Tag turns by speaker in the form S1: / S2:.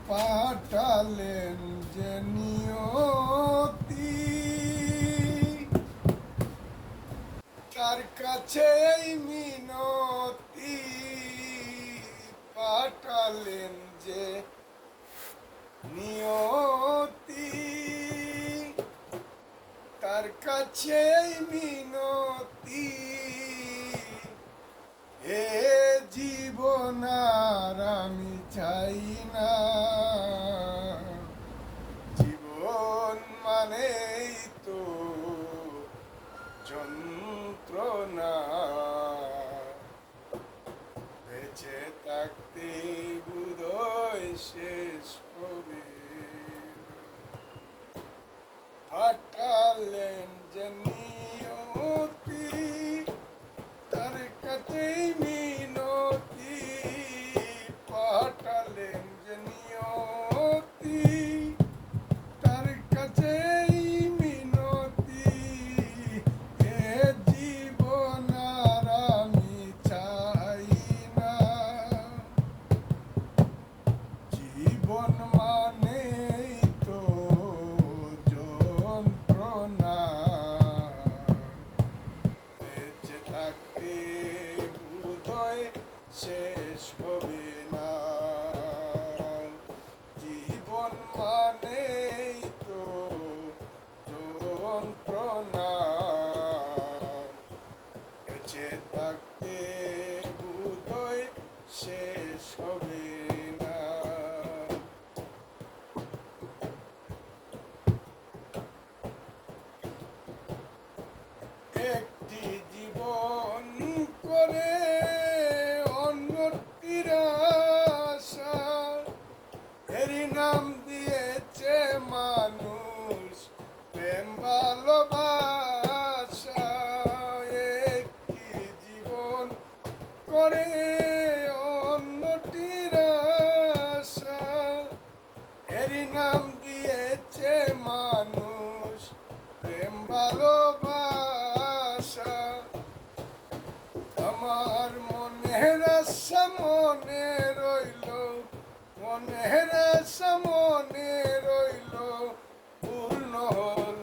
S1: পাঠালেন যে নিয়তি, তার কাছে এই মিনতি, পাঠালেন যে নিয়তি, তার কাছে এই মিনতি, হে জীবন আর আমি চাই না, জীবন মানেই তো যন্ত্রণা, বেঁচে থাকতে বোধহয় শেষ হবে। পাঠালেন যে নিয়তি, তার কাছেই মিনতি, পাঠালেন যে নিয়তি, তার কাছেই মিনতি, এ জীবন আর আমি চাই না, জীবন মানেই তো যন্ত্রণা, বেঁচে থাকতে বোধহয় শেষ হবে না, জীবন মানেই তো যন্ত্রণা, বেঁচে থাকতে বোধহয় শেষ হবে না। একটি জীবন করে অন্যটির আশা, এরই নাম দিয়েছে মানুষ প্রেম ভালোবাসা, একটি জীবন করে অন্যটির আশা, এরই নাম দিয়েছে মানুষ প্রেম ভালোবাসা, আমার মনের আশা মনে রইল, মনের আশা মনে রইল, পূর্ণ হল